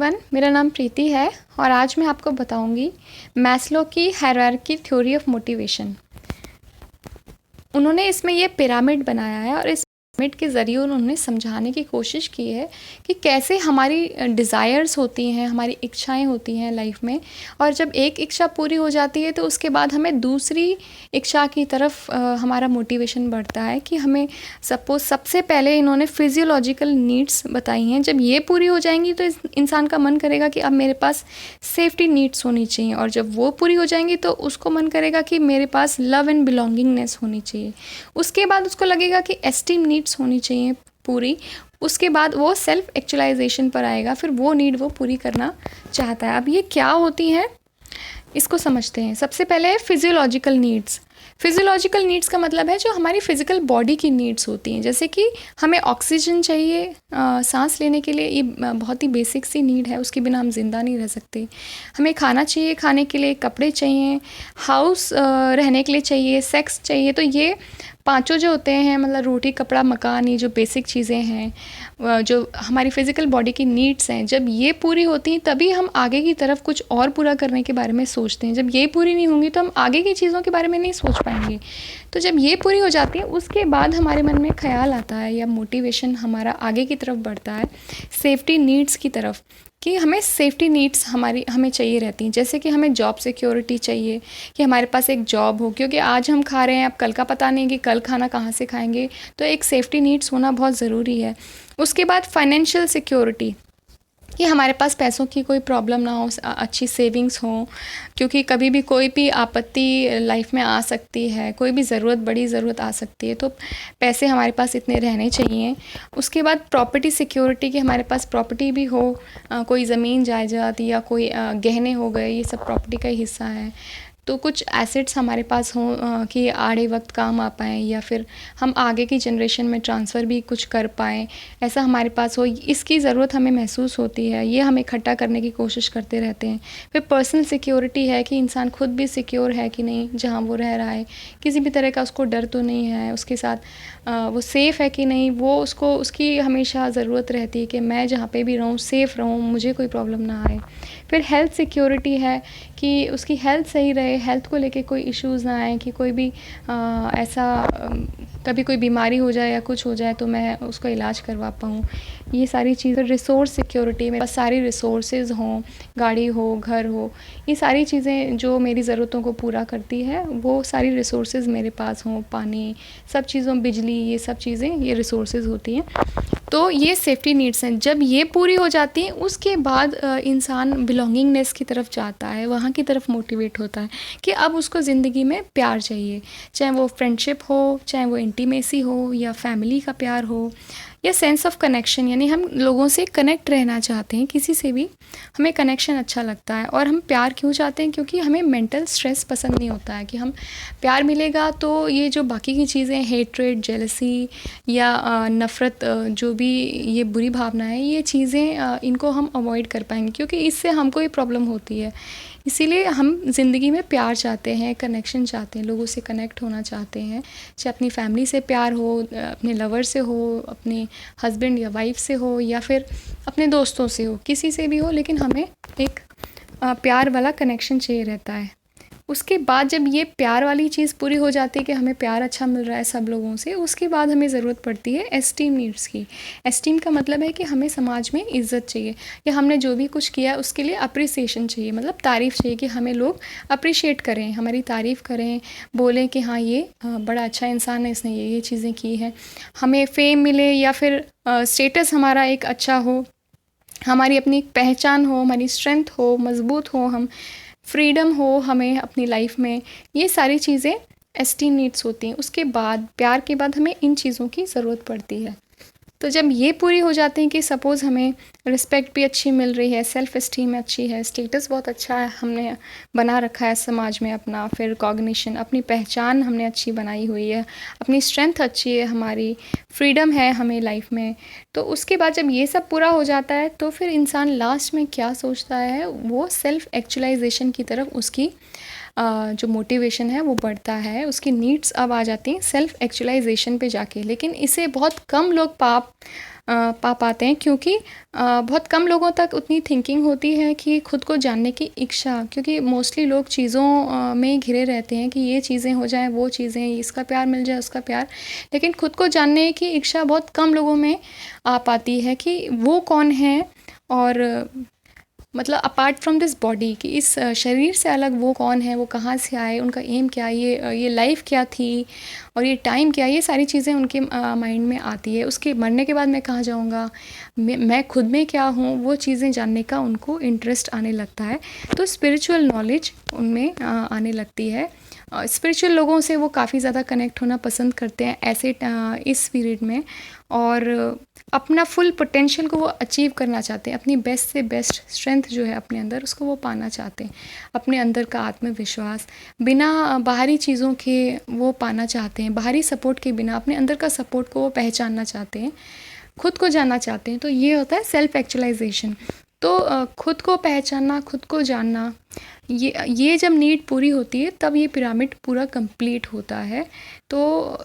Everyone, मेरा नाम प्रीति है और आज मैं आपको बताऊंगी मैस्लो की हायरार्की थ्योरी ऑफ मोटिवेशन। उन्होंने इसमें ये पिरामिड बनाया है और इस पिरामिड के ज़रिए उन्होंने समझाने की कोशिश की है कि कैसे हमारी डिज़ायर्स होती हैं, हमारी इच्छाएं होती हैं लाइफ में, और जब एक इच्छा पूरी हो जाती है तो उसके बाद हमें दूसरी इच्छा की तरफ हमारा मोटिवेशन बढ़ता है कि हमें सपोज़ सबसे पहले इन्होंने फिजियोलॉजिकल नीड्स बताई हैं। जब ये पूरी हो जाएंगी तो इंसान का मन करेगा कि अब मेरे पास सेफ्टी नीड्स होनी चाहिए, और जब वो पूरी हो जाएंगी तो उसको मन करेगा कि मेरे पास लव एंड बिलोंगिंगनेस होनी चाहिए। उसके बाद उसको लगेगा कि एस्टीम नीड्स होनी चाहिए पूरी। उसके बाद वो सेल्फ एक्चुअलाइजेशन पर आएगा, फिर वो नीड वो पूरी करना चाहता है। अब ये क्या होती हैं इसको समझते हैं। सबसे पहले है फिजियोलॉजिकल नीड्स। फिजियोलॉजिकल नीड्स का मतलब है जो हमारी फिज़िकल बॉडी की नीड्स होती हैं, जैसे कि हमें ऑक्सीजन चाहिए सांस लेने के लिए। ये बहुत ही बेसिक सी नीड है, उसके बिना हम ज़िंदा नहीं रह सकते। हमें खाना चाहिए, खाने के लिए कपड़े चाहिए, हाउस रहने के लिए चाहिए, सेक्स चाहिए। तो ये पांचों जो होते हैं, मतलब रोटी कपड़ा मकान, ये जो बेसिक चीज़ें हैं जो हमारी फ़िज़िकल बॉडी की नीड्स हैं, जब ये पूरी होती हैं तभी हम आगे की तरफ कुछ और पूरा करने के बारे में सोचते हैं। जब ये पूरी नहीं होंगी तो हम आगे की चीज़ों के बारे में नहीं सोच पाएंगे। तो जब ये पूरी हो जाती है उसके बाद हमारे मन में ख्याल आता है या मोटिवेशन हमारा आगे की तरफ बढ़ता है सेफ्टी नीड्स की तरफ, कि हमें सेफ्टी नीड्स हमें चाहिए रहती हैं। जैसे कि हमें जॉब सिक्योरिटी चाहिए, कि हमारे पास एक जॉब हो, क्योंकि आज हम खा रहे हैं, अब कल का पता नहीं कि कल खाना कहाँ से खाएंगे। तो एक सेफ्टी नीड्स होना बहुत ज़रूरी है। उसके बाद फाइनेंशियल सिक्योरिटी, कि हमारे पास पैसों की कोई प्रॉब्लम ना हो, अच्छी सेविंग्स हो, क्योंकि कभी भी कोई भी आपत्ति लाइफ में आ सकती है, कोई भी बड़ी ज़रूरत आ सकती है, तो पैसे हमारे पास इतने रहने चाहिए। उसके बाद प्रॉपर्टी सिक्योरिटी, कि हमारे पास प्रॉपर्टी भी हो, कोई ज़मीन जायदाद या कोई गहने हो गए, ये सब प्रॉपर्टी का ही हिस्सा है। तो कुछ एसेट्स हमारे पास हों कि आड़े वक्त काम आ पाएँ, या फिर हम आगे की जनरेशन में ट्रांसफ़र भी कुछ कर पाएँ, ऐसा हमारे पास हो, इसकी ज़रूरत हमें महसूस होती है। ये हम इकट्ठा करने की कोशिश करते रहते हैं। फिर पर्सनल सिक्योरिटी है कि इंसान खुद भी सिक्योर है कि नहीं जहाँ वो रह रहा है, किसी भी तरह का उसको डर तो नहीं है, उसके साथ वो सेफ़ है कि नहीं, वो उसकी हमेशा ज़रूरत रहती है कि मैं जहाँ पे भी रहूँ सेफ़ रहूँ, मुझे कोई प्रॉब्लम ना आए। फिर हेल्थ सिक्योरिटी है कि उसकी हेल्थ सही रहे, हेल्थ को लेके कोई इश्यूज़ ना आए, कि कोई भी कभी कोई बीमारी हो जाए या कुछ हो जाए तो मैं उसका इलाज करवा पाऊँ। ये सारी चीज़ें। रिसोर्स सिक्योरिटी, मेरे पास सारी रिसोर्सेज हों, गाड़ी हो, घर हो, ये सारी चीज़ें जो मेरी ज़रूरतों को पूरा करती है, वो सारी रिसोर्सेज मेरे पास हों, पानी, सब चीज़ों, बिजली, ये सब चीज़ें ये रिसोर्सेज होती हैं। तो ये सेफ्टी नीड्स हैं। जब ये पूरी हो जाती हैं उसके बाद इंसान बिलोंगिंगनेस की तरफ जाता है, वहाँ की तरफ मोटिवेट होता है कि अब उसको ज़िंदगी में प्यार चाहिए, चाहे वो फ्रेंडशिप हो, चाहे वो इंटीमेसी हो, या फैमिली का प्यार हो, या सेंस ऑफ कनेक्शन, यानी हम लोगों से कनेक्ट रहना चाहते हैं, किसी से भी हमें कनेक्शन अच्छा लगता है। और हम प्यार क्यों चाहते हैं? क्योंकि हमें मेंटल स्ट्रेस पसंद नहीं होता है कि हम प्यार मिलेगा तो ये जो बाकी की चीज़ें, हेट्रेड, जेलसी या नफ़रत, जो भी ये बुरी भावना है, ये चीज़ें इनको हम अवॉइड कर पाएंगे, क्योंकि इससे हमको ये प्रॉब्लम होती है। इसीलिए हम ज़िंदगी में प्यार चाहते हैं, कनेक्शन चाहते हैं, लोगों से कनेक्ट होना चाहते हैं, चाहे अपनी फैमिली से प्यार हो, अपने लवर से हो, अपने हस्बैंड या वाइफ से हो, या फिर अपने दोस्तों से हो, किसी से भी हो, लेकिन हमें एक प्यार वाला कनेक्शन चाहिए रहता है। उसके बाद जब ये प्यार वाली चीज़ पूरी हो जाती है कि हमें प्यार अच्छा मिल रहा है सब लोगों से, उसके बाद हमें ज़रूरत पड़ती है एस्टीम नीड्स की। एस्टीम का मतलब है कि हमें समाज में इज़्ज़त चाहिए, या हमने जो भी कुछ किया है उसके लिए अप्रिसिएशन चाहिए, मतलब तारीफ़ चाहिए, कि हमें लोग अप्रिशिएट करें, हमारी तारीफ़ करें, बोलें कि हाँ ये बड़ा अच्छा इंसान है, इसने ये चीज़ें की हैं। हमें फ़ेम मिले, या फिर स्टेटस हमारा एक अच्छा हो, हमारी अपनी एक पहचान हो, हमारी स्ट्रेंथ हो, मज़बूत हो, हम फ्रीडम हो हमें अपनी लाइफ में, ये सारी चीज़ें एस्टीम नीड्स होती हैं। उसके बाद प्यार के बाद हमें इन चीज़ों की ज़रूरत पड़ती है। तो जब ये पूरी हो जाती हैं कि सपोज़ हमें रिस्पेक्ट भी अच्छी मिल रही है, सेल्फ़ एस्टीम अच्छी है, स्टेटस बहुत अच्छा है हमने बना रखा है समाज में अपना, फिर कॉग्निशन, अपनी पहचान हमने अच्छी बनाई हुई है, अपनी स्ट्रेंथ अच्छी है हमारी, फ्रीडम है हमें लाइफ में। तो उसके बाद जब ये सब पूरा हो जाता है तो फिर इंसान लास्ट में क्या सोचता है, वो सेल्फ़ एक्चुअलाइजेशन की तरफ उसकी जो मोटिवेशन है वो बढ़ता है, उसकी नीड्स अब आ जाती हैं सेल्फ एक्चुअलाइजेशन पे जाके। लेकिन इसे बहुत कम लोग पा पाते हैं, क्योंकि बहुत कम लोगों तक उतनी थिंकिंग होती है कि खुद को जानने की इच्छा, क्योंकि मोस्टली लोग चीज़ों में घिरे रहते हैं कि ये चीज़ें हो जाएं, वो चीज़ें, इसका प्यार मिल जाए, उसका प्यार। लेकिन खुद को जानने की इच्छा बहुत कम लोगों में आ पाती है कि वो कौन है, और मतलब अपार्ट फ्रॉम दिस बॉडी, कि इस शरीर से अलग वो कौन है, वो कहाँ से आए, उनका एम क्या, ये लाइफ क्या थी, और ये टाइम क्या, ये सारी चीज़ें उनके माइंड में आती है। उसके मरने के बाद मैं कहाँ जाऊँगा, मैं खुद में क्या हूँ, वो चीज़ें जानने का उनको इंटरेस्ट आने लगता है। तो स्पिरिचुअल नॉलेज उनमें आने लगती है। स्पिरिचुअल लोगों से वो काफ़ी ज़्यादा कनेक्ट होना पसंद करते हैं ऐसे इस पीरियड में, और अपना फुल पोटेंशियल को वो अचीव करना चाहते हैं। अपनी बेस्ट से बेस्ट स्ट्रेंथ जो है अपने अंदर, उसको वो पाना चाहते हैं। अपने अंदर का आत्मविश्वास बिना बाहरी चीज़ों के वो पाना चाहते हैं, बाहरी सपोर्ट के बिना अपने अंदर का सपोर्ट को वो पहचानना चाहते हैं, खुद को जानना चाहते हैं। तो ये होता है सेल्फ एक्चुअलाइजेशन। तो खुद को पहचानना, खुद को जानना, ये जब नीड पूरी होती है तब ये पिरामिड पूरा कंप्लीट होता है। तो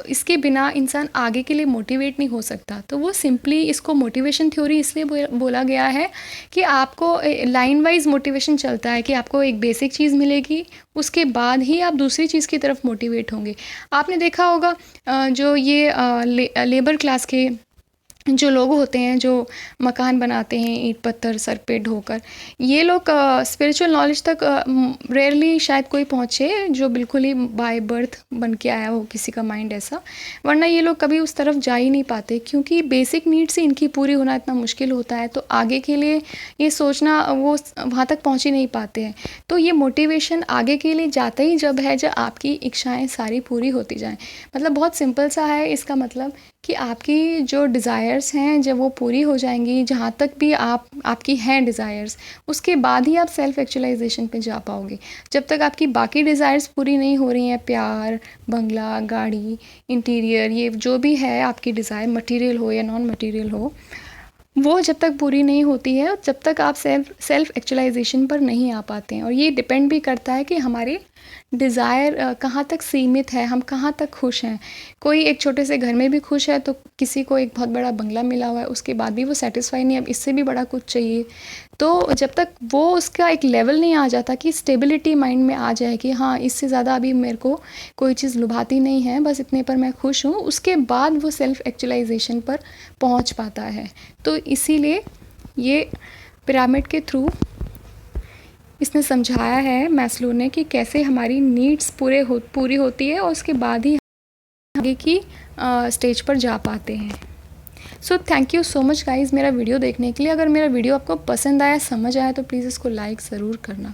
इसके बिना इंसान आगे के लिए मोटिवेट नहीं हो सकता। तो वो सिंपली, इसको मोटिवेशन थ्योरी इसलिए बोला गया है कि आपको लाइन वाइज मोटिवेशन चलता है, कि आपको एक बेसिक चीज़ मिलेगी, उसके बाद ही आप दूसरी चीज़ की तरफ मोटिवेट होंगे। आपने देखा होगा जो ये लेबर क्लास के जो लोग होते हैं, जो मकान बनाते हैं ईंट पत्थर सर पे ढोकर, ये लोग स्पिरिचुअल नॉलेज तक रेयरली शायद कोई पहुँचे, जो बिल्कुल ही बाय बर्थ बन के आया हो किसी का माइंड ऐसा। वरना ये लोग कभी उस तरफ जा ही नहीं पाते, क्योंकि बेसिक नीड्स ही इनकी पूरी होना इतना मुश्किल होता है। तो आगे के लिए ये सोचना, वो वहाँ तक पहुँच ही नहीं पाते हैं। तो ये मोटिवेशन आगे के लिए जाता ही जब है, जब आपकी इच्छाएँ सारी पूरी होती जाएँ। मतलब बहुत सिंपल सा है इसका मतलब, कि आपकी जो डिज़ायर्स हैं जब वो पूरी हो जाएंगी, जहाँ तक भी आपकी हैं डिज़ायर्स, उसके बाद ही आप सेल्फ एक्चुअलाइजेशन पे जा पाओगे। जब तक आपकी बाकी डिज़ायर्स पूरी नहीं हो रही हैं, प्यार, बंगला, गाड़ी, इंटीरियर, ये जो भी है आपकी डिज़ायर, मटेरियल हो या नॉन मटेरियल हो, वो जब तक पूरी नहीं होती है, जब तक आप सेल्फ एक्चुअलाइजेशन पर नहीं आ पाते हैं। और ये डिपेंड भी करता है कि हमारे डिज़ायर कहाँ तक सीमित है, हम कहाँ तक खुश हैं। कोई एक छोटे से घर में भी खुश है, तो किसी को एक बहुत बड़ा बंगला मिला हुआ है, उसके बाद भी वो सेटिस्फाई नहीं है, अब इससे भी बड़ा कुछ चाहिए। तो जब तक वो उसका एक लेवल नहीं आ जाता कि स्टेबिलिटी माइंड में आ जाए कि हाँ, इससे ज़्यादा अभी मेरे को कोई चीज़ लुभाती नहीं है, बस इतने पर मैं खुश हूँ, उसके बाद वो सेल्फ एक्चुअलाइजेशन पर पहुँच पाता है। तो इसीलिए ये पिरामिड के थ्रू इसने समझाया है मैस्लो ने, कि कैसे हमारी नीड्स पूरी होती है, और उसके बाद ही आगे की स्टेज पर जा पाते हैं। So thank you so much guys मेरा वीडियो देखने के लिए। अगर मेरा वीडियो आपको पसंद आया, समझ आया, तो प्लीज़ इसको लाइक ज़रूर करना।